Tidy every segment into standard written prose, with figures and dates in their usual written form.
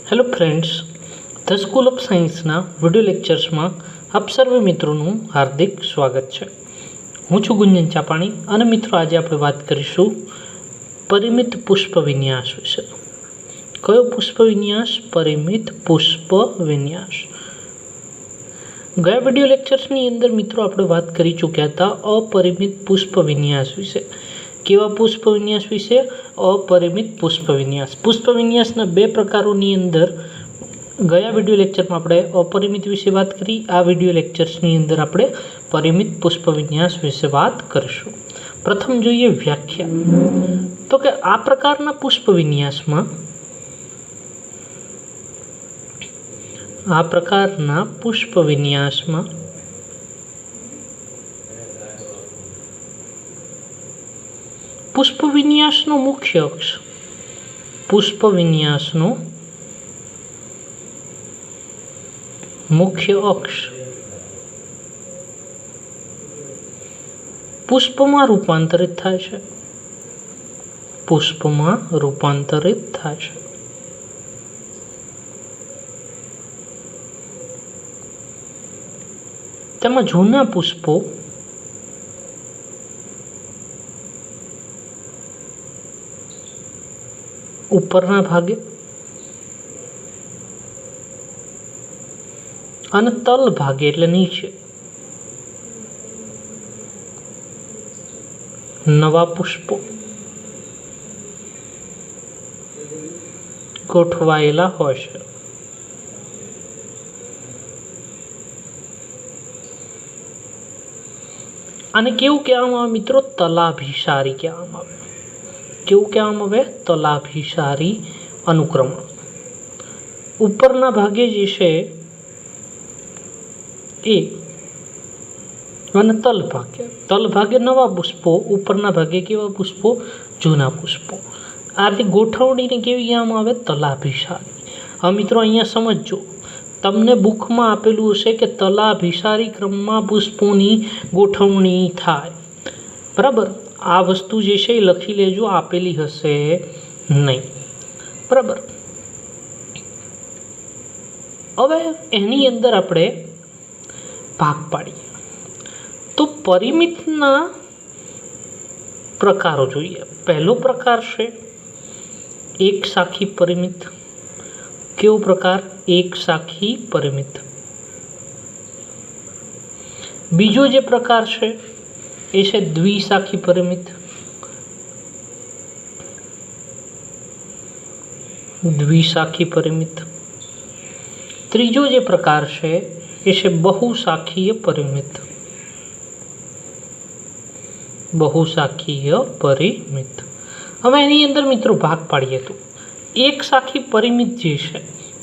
Hello friends, the school of साइंसना video લેક્ચર્સમાં આપ સર્વે મિત્રોનું હાર્દિક સ્વાગત છે। હું છું ગુંજન ચાપાણી અને મિત્રો આજે આપણે વાત કરીશું પરિમિત પુષ્પ વિન્યાસ વિશે। કયો પુષ્પ વિન્યાસ? પરિમિત પુષ્પ વિન્યાસ। ગયા વિડિયો લેક્ચર્સની અંદર મિત્રો આપણે વાત કરી ચૂક્યા હતા અપરિમિત પુષ્પ વિન્યાસ વિશે। કેવા પુષ્પ વિન્યાસ વિશે? અપરિમિત પુષ્પ વિન્યાસ। પુષ્પ વિન્યાસના બે પ્રકારોની અંદર ગયા વિડિયો લેક્ચરમાં આપણે અપરિમિત વિશે વાત કરી। આ વિડિયો લેક્ચર્સની અંદર આપણે પરિમિત પુષ્પ વિન્યાસ વિશે વાત કરીશું। પ્રથમ જોઈએ વ્યાખ્યા। તો કે આ પ્રકારના પુષ્પ વિન્યાસમાં પુષ્પ વિન્યાસનો મુખ્ય અક્ષ પુષ્પમાં રૂપાંતરિત થાય છે। તેમાં જૂના પુષ્પો ઉપરના ભાગે અને તલ ભાગે એટલે નીચે નવા પુષ્પો ગોઠવાયેલા હોય છે। અને કેવું કહેવામાં આવે મિત્રો? તલાભિસારી કહેવામાં આવે। કેવું કહેવામાં આવે? તલાભિસારી અનુક્રમણ। ઉપરના ભાગે જે છે એ અને તલ ભાગે નવા પુષ્પો, ઉપરના ભાગે કેવા પુષ્પો? જૂના પુષ્પો। આ રીતે ગોઠવણીને કેવી કહેવામાં આવે? તલાભિસારી। હવે મિત્રો અહીંયા સમજજો, તમને બુકમાં આપેલું હશે કે તલાભિસારી ક્રમમાં પુષ્પોની ગોઠવણી થાય, બરાબર? આ વસ્તુ જે છે એ લખી લેજો, આપેલી હશે નહીં, બરાબર? હવે એની અંદર આપણે ભાગ પાડીએ તો પરિમિતના પ્રકારો જોઈએ। પહેલો પ્રકાર છે એક શાખી પરિમિત। કેવો પ્રકાર? એક શાખી પરિમિત। બીજો જે પ્રકાર છે એ છે દ્વિશાખી પરિમિત। ત્રીજો જે પ્રકાર છે એ છે બહુશાખીય પરિમિત। હવે એની અંદર મિત્રો ભાગ પાડીએ તો એક શાખી પરિમિત જે છે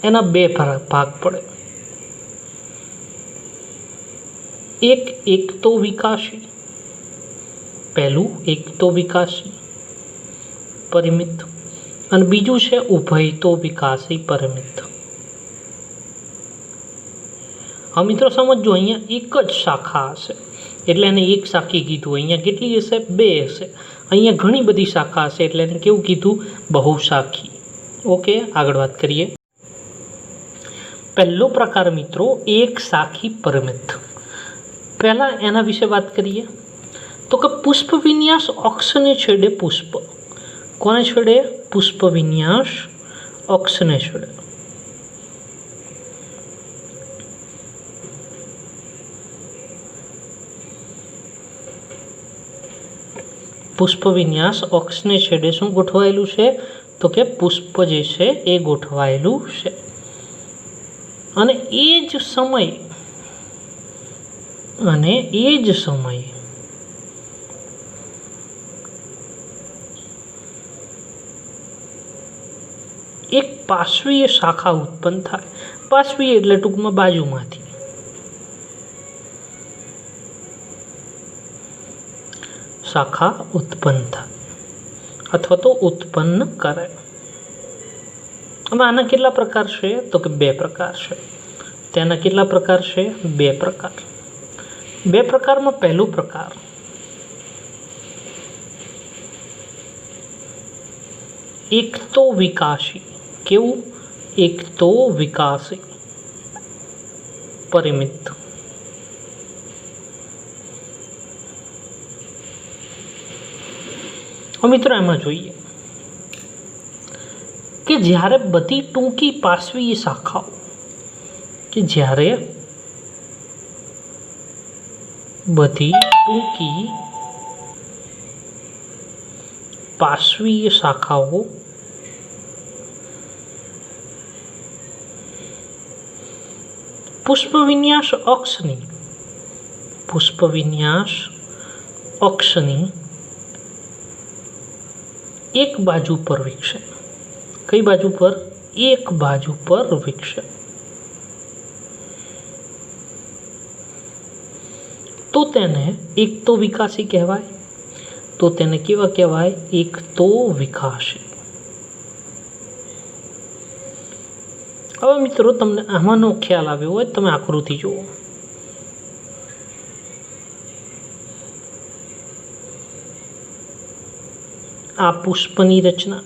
એના બે ભાગ પડે। એક તો વિકાસી, પહેલું એક તો વિકાસી પરિમિત અને બીજું છે ઉભયતો વિકાસી પરિમિત। હવે મિત્રો સમજો, અહીંયા એક જ શાખા હશે એટલે એને એક શાખી કીધું। અહીંયા કેટલી હશે? બે હશે। અહીંયા ઘણી બધી શાખા હશે એટલે એને કેવું કીધું? બહુશાખી। ઓકે, આગળ વાત કરીએ। પહેલો પ્રકાર મિત્રો એક શાખી પરિમિત। પહેલા એના વિશે વાત કરીએ તો કે પુષ્પ વિન્યાસ અક્ષને છેડે પુષ્પ। કોને છેડે? પુષ્પ વિન્યાસ અક્ષને છેડે। પુષ્પ વિન્યાસ અક્ષને છેડે શું ગોઠવાયેલું છે? તો કે પુષ્પ જે છે એ ગોઠવાયેલું છે। અને એ જ સમયે એક પાર્શ્વીય શાખા ઉત્પન્ન થાય। પાર્શ્વીય એટલે ટૂંકમાં બાજુમાંથી શાખા ઉત્પન્ન થાય અથવા તો ઉત્પન્ન કરે। હવે આના કેટલા પ્રકાર છે? તો કે બે પ્રકાર છે। તેના કેટલા પ્રકાર છે? બે પ્રકાર। બે પ્રકારમાં પહેલો પ્રકાર એક તો વિકાસી, કેવું? એક તો વિકાસી પરિમિત। મિત્રો એમાં જોઈએ કે જ્યારે બધી ટૂંકી પાર્શ્વીય શાખાઓ બધી ટૂંકી પાર્શ્વીય શાખાઓ પુષ્પવિન્યાસ અક્ષની એક બાજુ પર વિકસે। કઈ બાજુ પર? એક બાજુ પર વિકસે તો તેને એક તો વિકાસી કહેવાય। તો તેને કેવા કહેવાય? એક તો વિકાસી। હવે મિત્રો તમને આમાંનો ખ્યાલ આવ્યો હોય તમે આકૃતિ જુઓ। આ પુષ્પની રચના,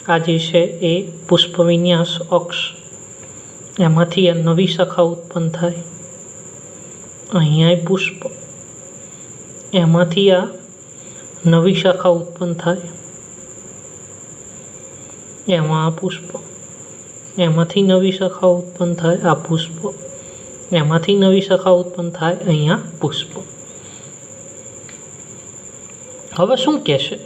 આ જે છે એ પુષ્પવિન્યાસ અક્ષ, એમાંથી આ નવી શાખા ઉત્પન્ન થાય। અહીંયા પુષ્પ, એમાંથી આ નવી શાખા ઉત્પન્ન થાય। એમાં આ પુષ્પ, એમાંથી નવી શાખા ઉત્પન્ન થાય। આ પુષ્પ, એમાંથી નવી શાખા ઉત્પન્ન થાય। અહીંયા પુષ્પ। હવે શું કહેશે?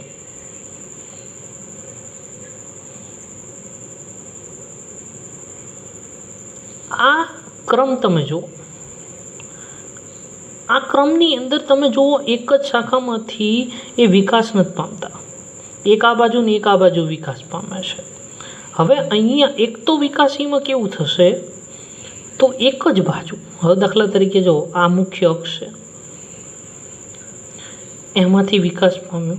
આ ક્રમ તમે જુઓ, આ ક્રમની અંદર તમે જુઓ એક જ શાખામાંથી એ વિકાસ નથી પામતા। એક આ બાજુ ને એક આ બાજુ વિકાસ પામે છે। હવે અહીંયા એક તો વિકાસીમાં કેવું થશે? તો એક જ બાજુ, હવે દાખલા તરીકે જો આ મુખ્ય અક્ષ છે, એમાંથી વિકાસ પામ્યો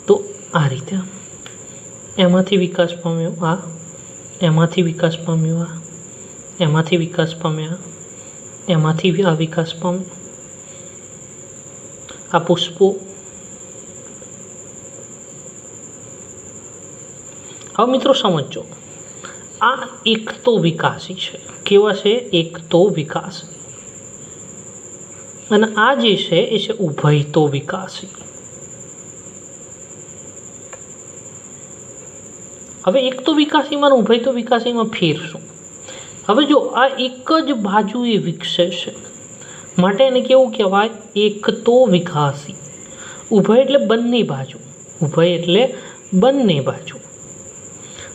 તો આ રીતે, એમાંથી વિકાસ પામ્યો આ, એમાંથી વિકાસ પામ્યો આ, એમાંથી વિકાસ પામ્યા, એમાંથી આ વિકાસ પામ્યો। આ પુષ્પો। હવે મિત્રો સમજો, આ એક તો વિકાસી છે। કેવા છે? એક તો વિકાસી। અને આ જે છે એ છે ઉભય તો વિકાસી। હવે એક તો વિકાસીમાં અને ઉભય તો વિકાસીમાં ફેર શું? હવે જો આ એક જ બાજુએ વિકસે છે માટે એને કેવું કહેવાય? એક તો વિકાસી। ઉભય એટલે બંને બાજુ, ઉભય એટલે બંને બાજુ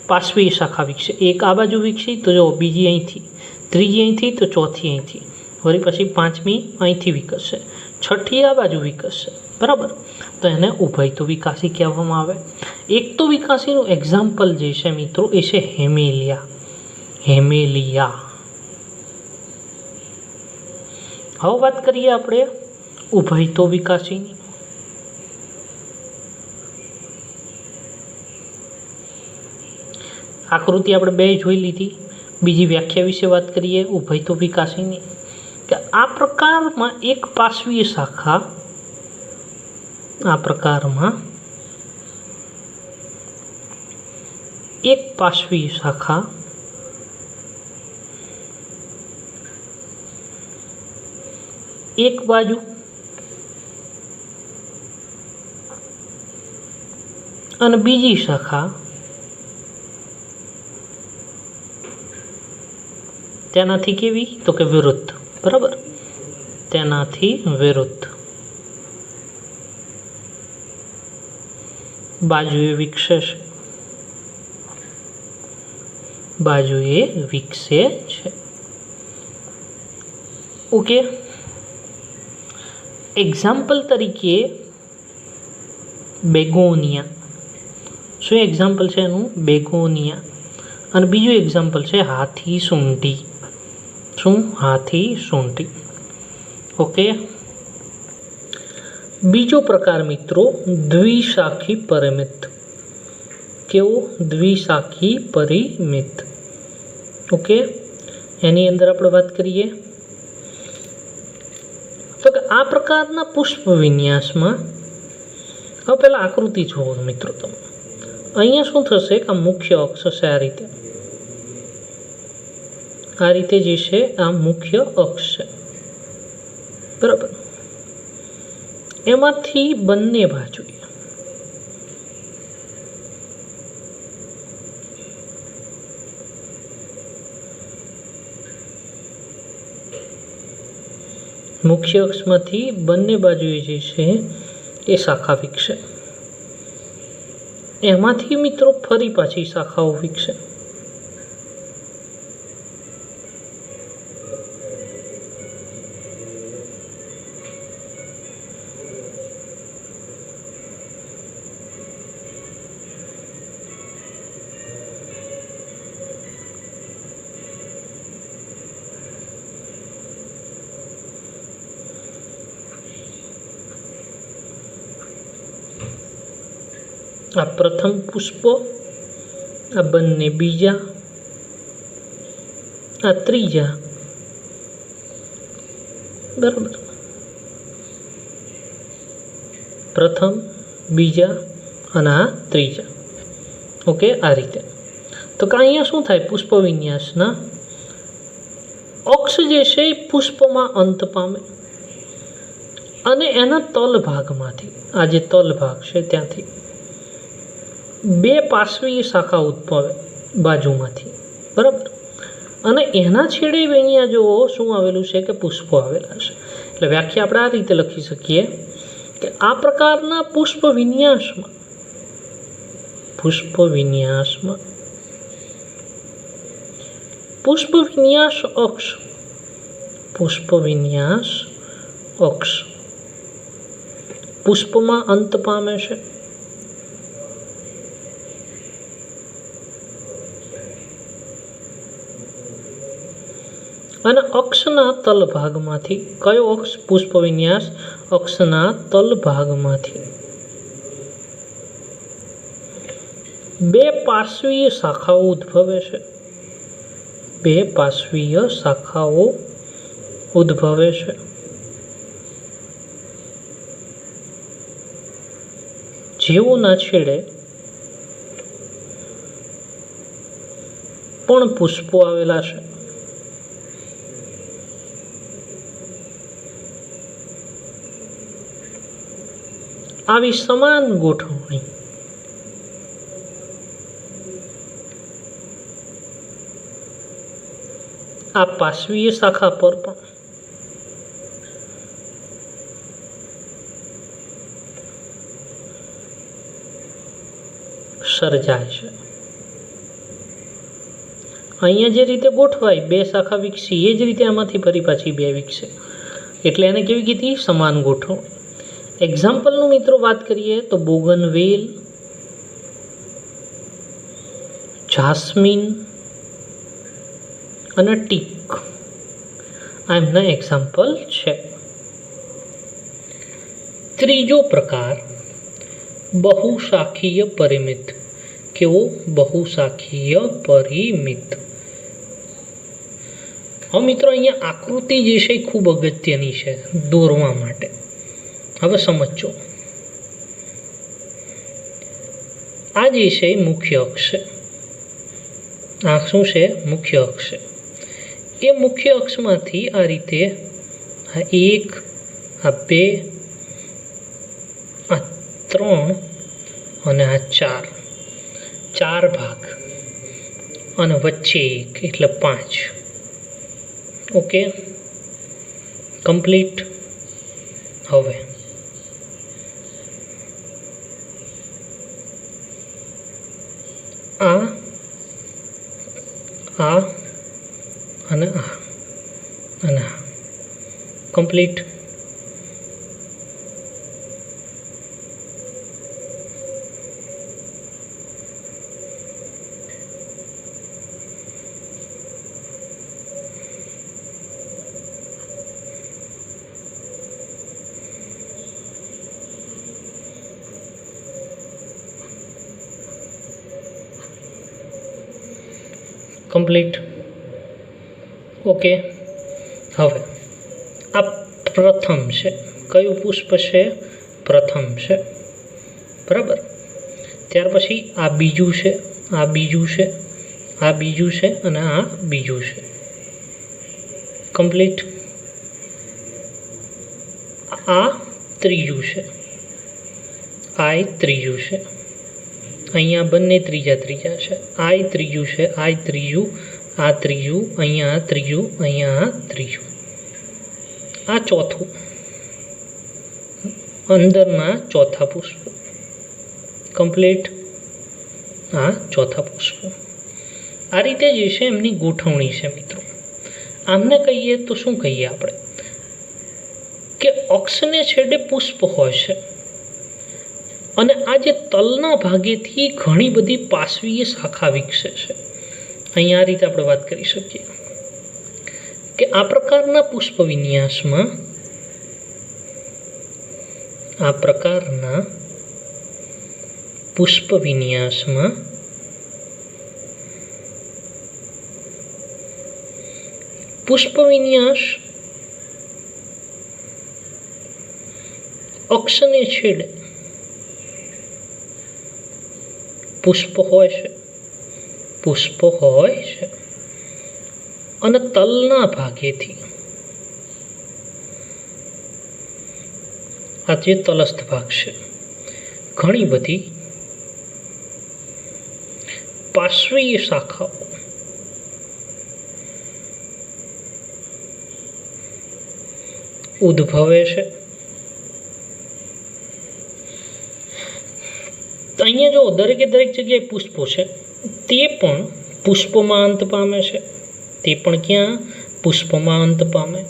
પાર્શ્વીય શાખા વિકસે। એક આ બાજુ વિકસી તો જો બીજી અહીંથી, ત્રીજી અહીંથી તો ચોથી અહીંથી, વળી પછી પાંચમી અહીંથી વિકસશે, છઠ્ઠી આ બાજુ વિકસશે, બરાબર? તો એને ઉભય તો વિકાસી કહેવામાં આવે। એક તો વિકાસીનું એક્ઝામ્પલ જે છે મિત્રો એ છે હેમેલિયા। હવે વાત કરીએ આપણે ઉભય તો વિકાસીની। આકૃતિ આપણે બે જોઈ લીધી। બીજી વ્યાખ્યા વિશે વાત કરીએ ઉભય તો વિકાસીની, કે આ પ્રકારમાં એક પાર્શ્વીય શાખા, આ પ્રકારમાં એક પાર્શ્વીય શાખા એક બાજુ અને બીજી શાખા તેનાથી કેવી? તો કે વિરુદ્ધ, બરાબર? તેનાથી વિરુદ્ધ બાજુએ વિકસે છે, બાજુએ વિકસે છે। ઓકે, એક્ઝામ્પલ તરીકે બેગોનિયા। શું એક્ઝામ્પલ છે એનું? બેગોનિયા। અને બીજું એક્ઝામ્પલ છે હાથી સૂંઢી। શું? હાથી સૂંઢી। ઓકે, બીજો પ્રકાર મિત્રો દ્વિશાખી પરિમિત। કેવો? દ્વિશાખી પરિમિત। ઓકે, એની અંદર આપણે વાત કરીએ તો કે આ પ્રકારના પુષ્પ વિન્યાસમાં, હવે પહેલાં આકૃતિ જુઓ મિત્રો તમે। અહીંયા શું થશે કે આ મુખ્ય અક્ષ હશે આ રીતે, આ રીતે જે છે આ મુખ્ય અક્ષ છે, બરાબર. એમાંથી બંને બાજુએ મુખ્ય અક્ષમાંથી બંને બાજુએ જે છે એ શાખા વિકસે. એમાંથી મિત્રો ફરી પાછી શાખાઓ વિકસે. આ પ્રથમ પુષ્પો, આ બંને બીજા, આ ત્રીજા, બરાબર. પ્રથમ, બીજા અને આ ત્રીજા. ઓકે, આ રીતે. તો કે અહીંયા શું થાય? પુષ્પ વિન્યાસના અક્ષ જે છે એ પુષ્પમાં અંત પામે અને એના તલ ભાગમાંથી, આ જે તલ ભાગ છે ત્યાંથી બે પાર્શ્વીય શાખા ઉદ્ભવે બાજુમાંથી, બરાબર. અને એના છેડે અહીંયા જો શું આવેલું છે કે પુષ્પો આવેલા છે. એટલે વ્યાખ્યા આપણે આ રીતે લખી શકીએ કે આ પ્રકારના પુષ્પ વિન્યાસ અક્ષ પુષ્પમાં અંત પામે છે અને અક્ષના તલ ભાગમાંથી, કયો અક્ષ? પુષ્પ વિન્યાસ અક્ષના તલ ભાગમાંથી બે પાર્શ્વીય શાખાઓ ઉદ્ભવે છે. બે પાર્શ્વીય શાખાઓ ઉદ્ભવે છે. જેઓના છેડે પણ પુષ્પો આવેલા છે. આવી સમાન ગોઠવણી આ પાર્શ્વીય શાખા પર પણ સર્જાય છે. અહીંયા જે રીતે ગોઠવાય બે શાખા વિકસી, એ જ રીતે આમાંથી ફરી પાછી બે વિકસે. એટલે એને કેવી કીધી? સમાન ગોઠવણી. એક્ઝામ્પલનું મિત્રો વાત કરીએ તો બોગનવેલ, જાસ્મીન અને ટીક આ એમના એક્ઝામ્પલ છે. ત્રીજો પ્રકાર બહુશાખીય પરિમિત. કેવો? બહુશાખીય પરિમિત. હવે મિત્રો અહીંયા આકૃતિ જે છે એ ખૂબ અગત્યની છે દોરવા માટે. હવે સમજો, આ જે છે એ મુખ્ય અક્ષ છે. આ શું છે? મુખ્ય અક્ષ છે. એ મુખ્ય અક્ષમાંથી આ રીતે આ 1, આ 2, આ 3 અને આ 4 ભાગ અને વચ્ચે 1 એટલે 5. Okay, complete. હવે આ અને આ કમ્પ્લીટ. કમ્પ્લીટ. ઓકે, હવે આ પ્રથમ છે. કયું પુષ્પ છે? પ્રથમ છે, બરાબર. ત્યાર પછી આ બીજું છે, આ બીજું છે, આ બીજું છે અને આ બીજું છે. કમ્પ્લીટ. આ ત્રીજું છે, આ ત્રીજું છે, અહીંયા બંને ત્રીજા ત્રીજા છે. આ ત્રીજું છે, આ ત્રીજું, આ ત્રીજું, અહીંયા ત્રીજું, અહીંયા ત્રીજું, આ ચોથું, અંદરના ચોથા પુષ્પ. કમ્પ્લીટ. આ ચોથા પુષ્પ. આ રીતે જે છે એમની ગોઠવણી છે મિત્રો. આમને કહીએ તો શું કહીએ આપણે કે અક્ષને છેડે પુષ્પ હોય છે અને આ જે તલના ભાગેથી ઘણી બધી પાર્શ્વીય શાખા વિકસે છે. અહીંયા આ રીતે આપણે વાત કરી શકીએ કે આ પ્રકારના પુષ્પ વિન્યાસમાં પુષ્પ વિન્યાસ અક્ષને છેડે પુષ્પ હોય છે અને તલના ભાગેથી આ જે તલસ્થ ભાગ છે ઘણી બધી પાર્શ્વીય શાખાઓ ઉદ્ભવે છે. અહીંયા જો દરેકે દરેક જગ્યાએ પુષ્પો છે તે પણ પુષ્પમાં અંત પામે છે. તે પણ ક્યાં? પુષ્પમાં અંત પામે.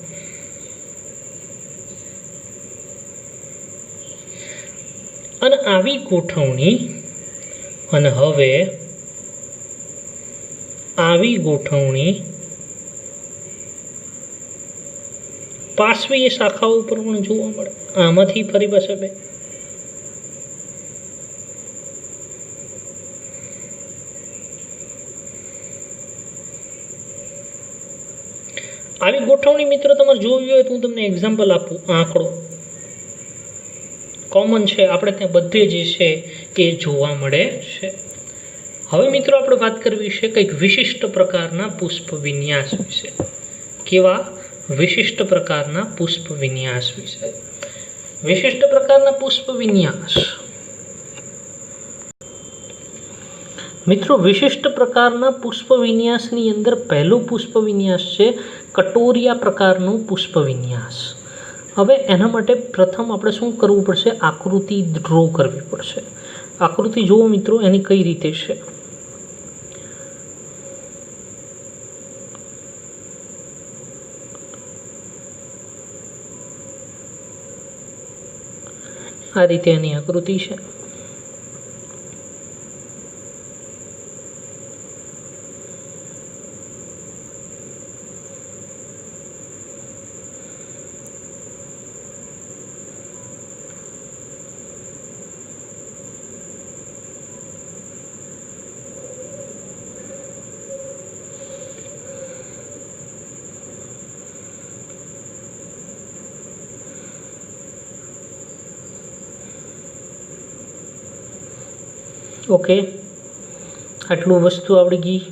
અને આવી ગોઠવણી અને હવે આવી ગોઠવણી પાર્શ્વીય શાખાઓ પર પણ જોવા મળે. આમાંથી ફરી પાછા બે આવી ગોઠવણી મિત્રો તમારે જોવી હોય તો હું તમને એક્ઝામ્પલ આપું. આંકડો કોમન છે, આપણે ત્યાં બધે જે છે એ જોવા મળે છે. હવે મિત્રો આપણે વાત કરવી છે કંઈક વિશિષ્ટ પ્રકારના પુષ્પ વિન્યાસ વિશે. કેવા? વિશિષ્ટ પ્રકારના પુષ્પ વિન્યાસ વિશે. વિશિષ્ટ પ્રકારના પુષ્પ વિન્યાસ મિત્રો, વિશિષ્ટ પ્રકારના પુષ્પ વિન્યાસની અંદર પહેલું પુષ્પ વિન્યાસ છે કટોરિયા પ્રકારનું પુષ્પ વિન્યાસ. હવે એના માટે પ્રથમ આપણે શું કરવું પડશે? આકૃતિ ડ્રો કરવી પડશે. આકૃતિ જુઓ મિત્રો, એની કઈ રીતે છે. આ રીતે એની આકૃતિ છે. ઓકે, આટલું વસ્તુ આવડી ગઈ.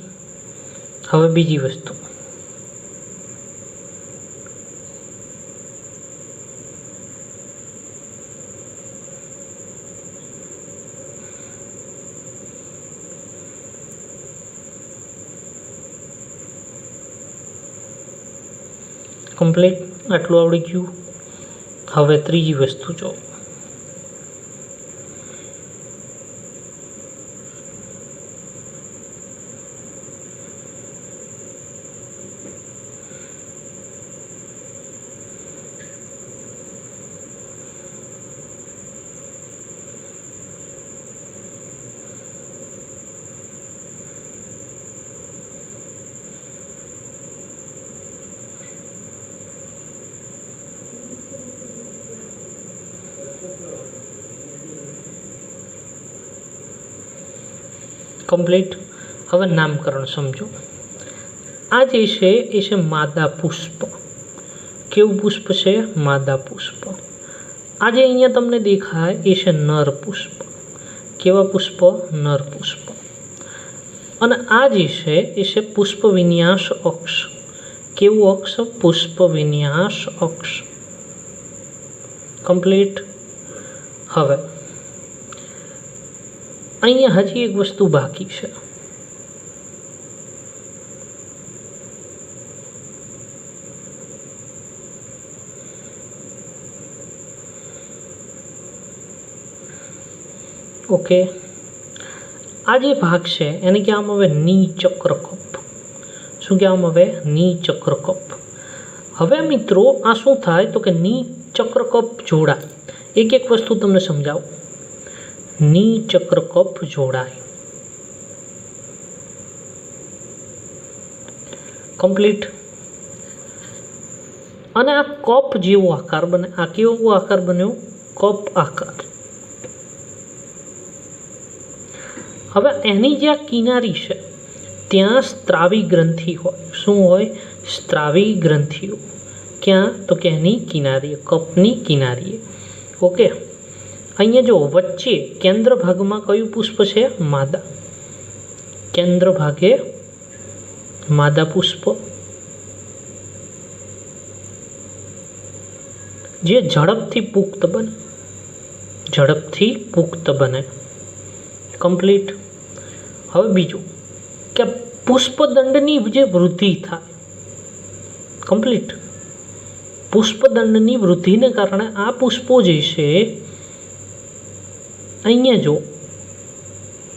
હવે બીજી વસ્તુ, કમ્પ્લીટ. આટલું આવડી ગયું. હવે ત્રીજી વસ્તુ જો, કમ્પ્લીટ. હવે નામકરણ સમજો. આ જે છે એ છે માદા પુષ્પ. કેવું પુષ્પ છે? માદા પુષ્પ. આ જે અહીંયા તમને દેખાય એ છે નર પુષ્પ. કેવા પુષ્પ? નર પુષ્પ. અને આ જે છે એ છે પુષ્પ વિન્યાસ અક્ષ. કેવું અક્ષ? પુષ્પ વિન્યાસ અક્ષ. કમ્પ્લીટ. હવે અહીંયા હજી એક વસ્તુ બાકી છે. ઓકે, આ જે ભાગ છે એને કહેવામાં આવે નિચક્ર કપ. શું કહેવામાં આવે? નિચક્ર કપ. હવે મિત્રો આ શું થાય તો કે નિચક્ર કપ જોડાય. એક એક વસ્તુ તમને સમજાવું. નિચક્ર કપ જોડાય. કમ્પ્લીટ. અને આ કપ જેવો આકાર બને. આ કેવો આકાર બન્યો? કપ આકાર. હવે એની જે આ કિનારી છે ત્યાં સ્ત્રાવી ગ્રંથિ હોય. શું હોય? સ્ત્રાવી ગ્રંથિઓ. ક્યાં? તો કે એની કિનારીએ, કપની કિનારીએ. ઓકે, અહીંયા જો વચ્ચે કેન્દ્ર ભાગમાં કયું પુષ્પ છે? માદા. કેન્દ્ર ભાગે માદા પુષ્પ, જે ઝડપથી પુખ્ત બને. ઝડપથી પુખ્ત બને. કમ્પ્લીટ. હવે બીજું કે પુષ્પદંડની જે વૃદ્ધિ થાય. કમ્પ્લીટ. પુષ્પદંડની વૃદ્ધિને કારણે આ પુષ્પો જે છે અહીંયા જો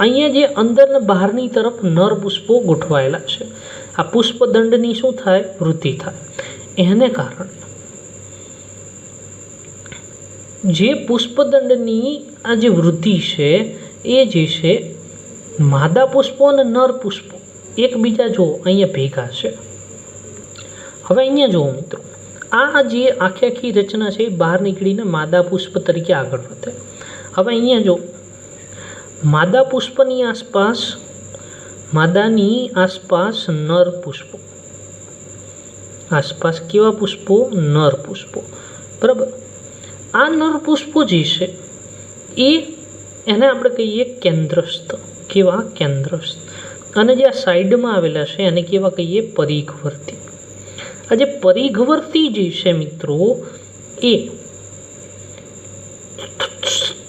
અહીંયા જે અંદર ને બહારની તરફ નર પુષ્પો ગોઠવાયેલા છે. આ પુષ્પદંડની શું થાય? વૃદ્ધિ થાય. એને કારણે જે પુષ્પદંડની આ જે વૃદ્ધિ છે એ જે છે માદા પુષ્પો અને નર પુષ્પો એકબીજા જો અહીંયા ભેગા છે. હવે અહીંયા જુઓ મિત્રો, આ જે આખી રચના છે એ બહાર નીકળીને માદા પુષ્પ તરીકે આગળ વધે. હવે અહીંયા જો માદા પુષ્પની આસપાસ, માદાની આસપાસ નર પુષ્પો. આસપાસ કેવા પુષ્પો? નર પુષ્પો. બરાબર. આ નર પુષ્પો જે છે એને આપણે કહીએ કેન્દ્રસ્થ. કેવા? કેન્દ્રસ્થ. અને જે આ સાઈડમાં આવેલા છે એને કેવા કહીએ? પરિઘવર્તી. આ જે પરિઘવર્તી જે છે મિત્રો એ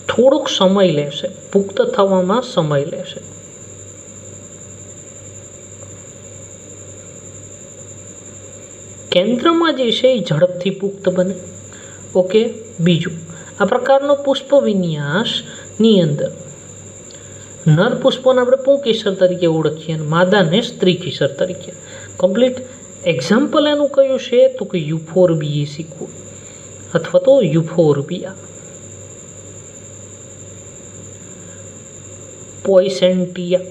થોડોક સમય લેશે, પુખ્ત થવામાં સમય લેશે. કેન્દ્રમાં જે છે એ ઝડપથી પુખ્ત બને. ઓકે. બીજું, આ પ્રકારનો પુષ્પ વિન્યાસની અંદર નર પુષ્પોને આપણે પુંકેસર તરીકે ઓળખીએ અને માદાને સ્ત્રી કેસર તરીકે. કમ્પ્લીટ. એક્ઝામ્પલ એનું કયું છે તો કે યુફોર્બિએસિકુ અથવા તો યુફોર્બિયા, પોયસેન્ટિયા,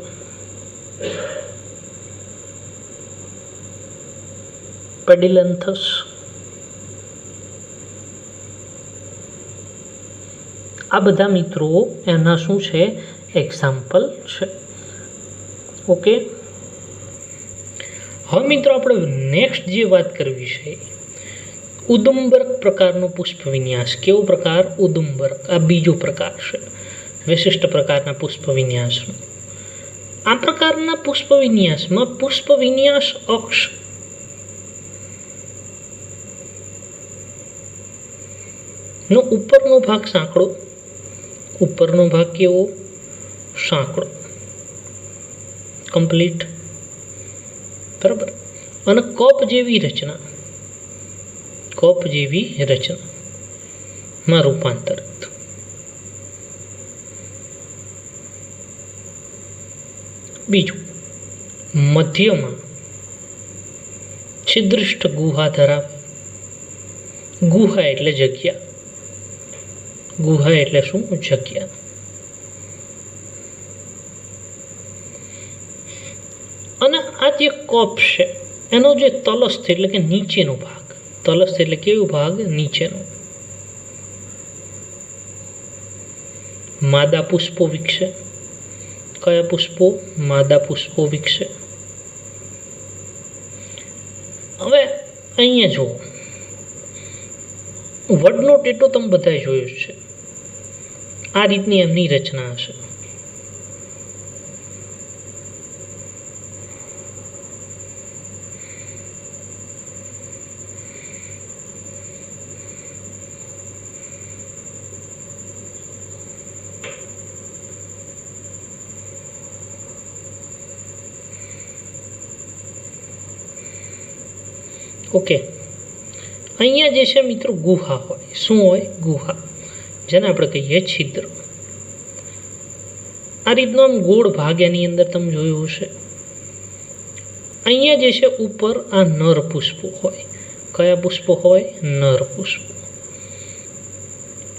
પેડિલેન્થસ, આ બધા મિત્રો એના શું છે? એક્ઝામ્પલ છે. ઓકે. હવે મિત્રો આપણે નેક્સ્ટ જે વાત કરવી છે ઉદુંબરક પ્રકારનો પુષ્પ વિન્યાસ. કેવો પ્રકાર? ઉદુંબરક. આ બીજો પ્રકાર છે વિશિષ્ટ પ્રકારના પુષ્પ વિન્યાસનો. આ પ્રકારના પુષ્પ વિન્યાસમાં પુષ્પ વિન્યાસ અક્ષ નો ઉપરનો ભાગ સાંકડો. ઉપરનો ભાગ કેવો? સાંકડો. કમ્પ્લીટ. બરાબર. અને કપ જેવી રચના, કપ જેવી રચનામાં રૂપાંતરિત. બીજું, મધ્યમાં છિદ્રિષ્ઠ ગુહા ધરાવે. ગુહા એટલે જગ્યા. ગુહા એટલે શું? જગ્યા. અને આ જે કપ છે એનો જે તલસ્થ એટલે કે નીચેનો ભાગ, તલસ્થ એટલે કેવો ભાગ? નીચેનો. માદા પુષ્પો વિકસે. કયા પુષ્પો? માદા પુષ્પો વિકસે. હવે અહીંયા જુઓ, વડનો ટેટો તમે બધાએ જોયો છે. આ રીતની એમની રચના હશે. ઓકે, અહીંયા જે છે મિત્રો ગુહા હોય. શું હોય? ગુહા, જેને આપણે કહીએ છિદ્ર. આ રીતનો આમ ગોળ ભાગ એની અંદર તમે જોયું હશે. અહીંયા જે છે ઉપર આ નર પુષ્પો હોય. કયા પુષ્પો હોય? નર પુષ્પો.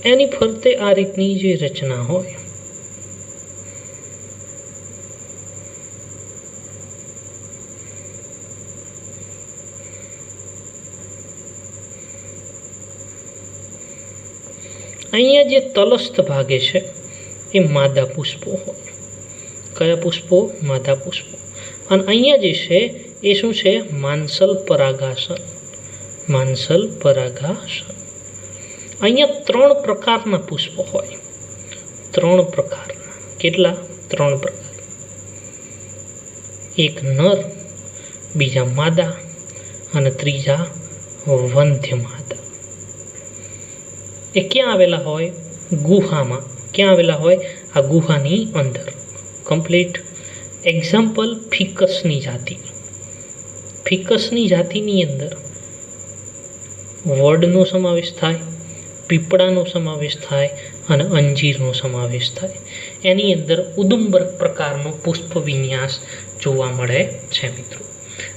એની ફરતે આ રીતની જે રચના હોય. અહીંયા જે તલસ્થ ભાગે છે એ માદા પુષ્પો હોય. કયા પુષ્પો? માદા પુષ્પો. અને અહીંયા જે છે એ શું છે? માનસલ પરાગાસન. માનસલ પરાગાસન. અહીંયા 3 પ્રકારના પુષ્પો હોય. 3 પ્રકારના. કેટલા? 3 પ્રકાર. એક નર, બીજા માદા અને ત્રીજા વંધ્ય માદા. એ ક્યાં આવેલા હોય? ગુહામાં. ક્યાં આવેલા હોય? આ ગુહાની અંદર. કમ્પ્લીટ. એક્ઝામ્પલ ફિકસની જાતિ. ફિકસની જાતિની અંદર વડનો સમાવેશ થાય, પીપળાનો સમાવેશ થાય અને અંજીરનો સમાવેશ થાય. એની અંદર ઉદુંબર પ્રકારનો પુષ્પ વિન્યાસ જોવા મળે છે મિત્રો.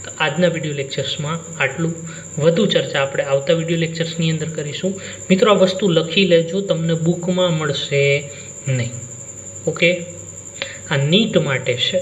તો આજના વિડીયો લેક્ચર્સમાં આટલું. વધુ ચર્ચા આપણે આવતા વિડીયો લેક્ચર્સની અંદર કરીશું. મિત્રો, આ વસ્તુ લખી લેજો, તમને બુકમાં મળશે નહીં. ઓકે, આ નીટ માટે છે.